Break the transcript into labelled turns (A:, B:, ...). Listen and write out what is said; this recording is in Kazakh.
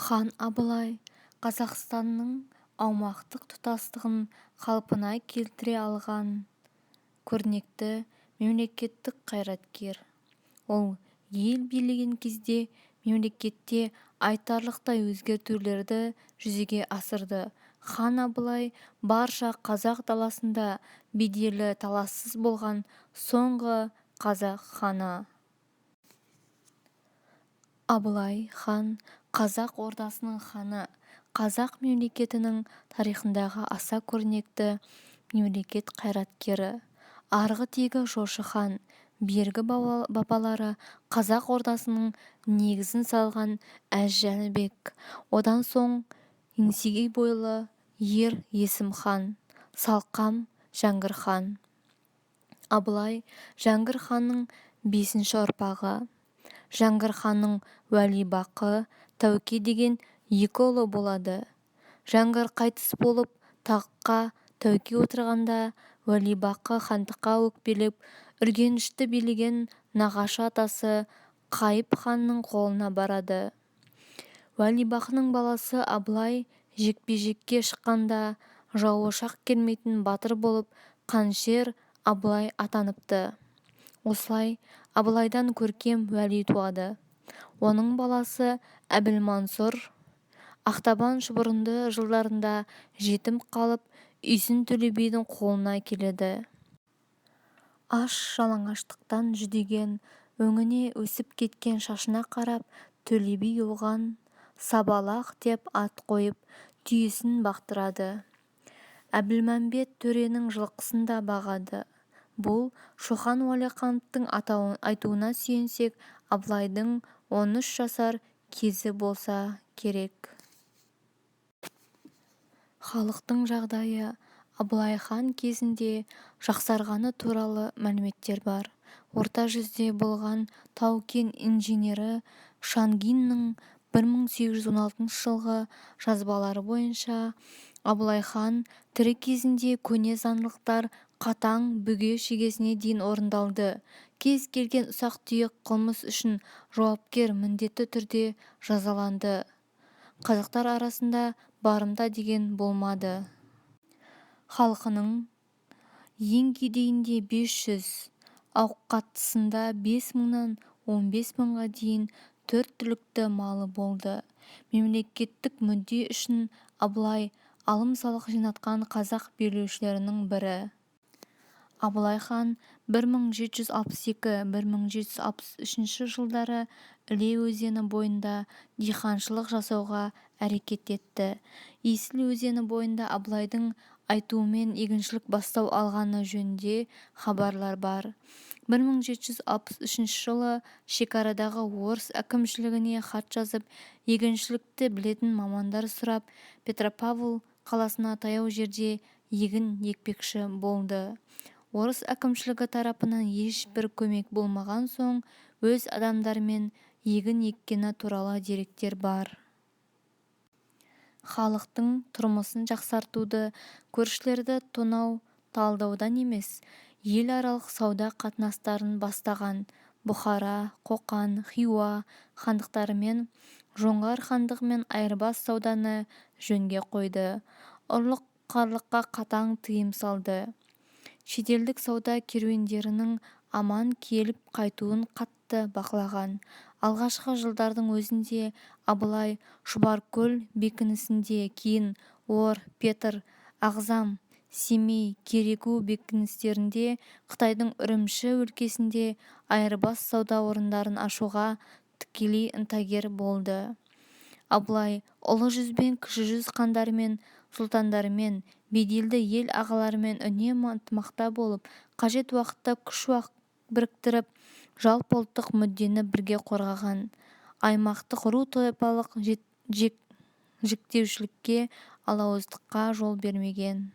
A: Хан Абылай Қазақстанның аумақтық тұтастығын қалпына келтіре алған көрнекті мемлекеттік қайраткер. Ол ел билеген кезде мемлекетте айтарлықтай өзгертулерді жүзеге асырды. Хан Абылай барша қазақ даласында беделі талассыз болған соңғы қазақ ханы. Абылай хан қазақ ордасының ханы, қазақ мемлекетінің тарихындағы аса көрнекті мемлекет қайраткері. Арғы тегі жошы хан, бергі бабалары қазақ ордасының негізін салған әз Жәнібек. Одан соң еңсегей бойлы ер Есім хан, салқам Жәңгір хан. Абылай Жәңгір ханның 5-ші ұрпағы. Жәңгір ханның Уәлибақы, Тәуке деген 2 ұлы болады. Жәңгір қайтыс болып таққа Тәуке отырғанда Уәлибақы хандыққа өкпелеп Үргенішті билеген нағашы атасы Қайып ханның қолына барады. Уәлибақының баласы Абылай жекпе-жекке шыққанда жауы шақ келмейтін батыр болып Қанішер Абылай атаныпты. Осылай Абылайдан көркем уәли туады. Оның баласы Әбілмансұр Ақтабан шұбырынды жылдарында жетім қалып, Үйсін Төле бидің қолына келеді. Аш жалаңаштықтан жүдеген, өңіне өсіп кеткен шашына қарап, Төле би оған Сабалақ деп ат қойып, түйесін бақтырады. Әбілмәмбет төренің жылқысын да бағады. Бұл Шоқан Уәлихановтың айтуына сүйенсек, Абылайдың 13 жасар кезі болса керек. Халықтың жағдайы Абылай хан кезінде жақсарғаны туралы мәліметтер бар. Орта жүзде болған тау-кен инженері Шангиннің 1816 жылғы жазбалары бойынша Абылай хан тірі кезінде көне заңдылықтар қатаң бүге-шігесіне дейін орындалды. Кез келген ұсақ-түйек қылмыс үшін жауапкер міндетті түрде жазаланды. Қазақтар арасында барымта деген болмады. Халқының ең кедейінде 500, ауқаттысында 5.000-нан 15.000-ға дейін 4 түлікті малы болды. Мемлекеттік мүдде үшін Абылай алым-салық жинатқан қазақ билеушілерінің бірі. Абылай хан 1762-1763 жылдары Іле өзені бойында диқаншылық жасауға әрекет етті. Есіл өзені бойында Абылайдың айтуымен егіншілік бастау алғаны жөнінде хабарлар бар. 1763 жылы шекарадағы орыс әкімшілігіне хат жазып, егіншілікті білетін мамандар сұрап, Петропавл қаласына таяу жерде егін екпекші болды. Орыс әкімшілігі тарапынан ешбір көмек болмаған соң, өз адамдарымен егін еккені туралы деректер бар. Халықтың тұрмысын жақсартуды, көршілерді тонау, талдаудан емес, ел аралық сауда қатынастарын бастаған Бұхара, Қоқан, Хиуа хандықтарымен Жоңғар хандығымен айырбас сауданы жөнге қойды. Ұрлық-қарлыққа қатаң тыйым салды. Шетелдік сауда керуендерінің аман келіп қайтуын қатты бақылаған. Алғашқы жылдардың өзінде Абылай Шұбаркөл бекінісінде, кейін Ор, Петр, Ағзам, Семей, Кереку бекіністерінде, Қытайдың Үрімші өлкесінде айырбас сауда орындарын ашуға тікелей ынтагер болды. Абылай ұлы жүз бен кіші жүз хандарымен, сұлтандарымен, беделді ел ағаларымен үнемі ынтымақта болып, қажет уақытта күш біріктіріп, жалпы ұлттық мүддені бірге қорғаған. Аймақтық ру-тайпалық жіктеушілікке, алауыздыққа жол бермеген.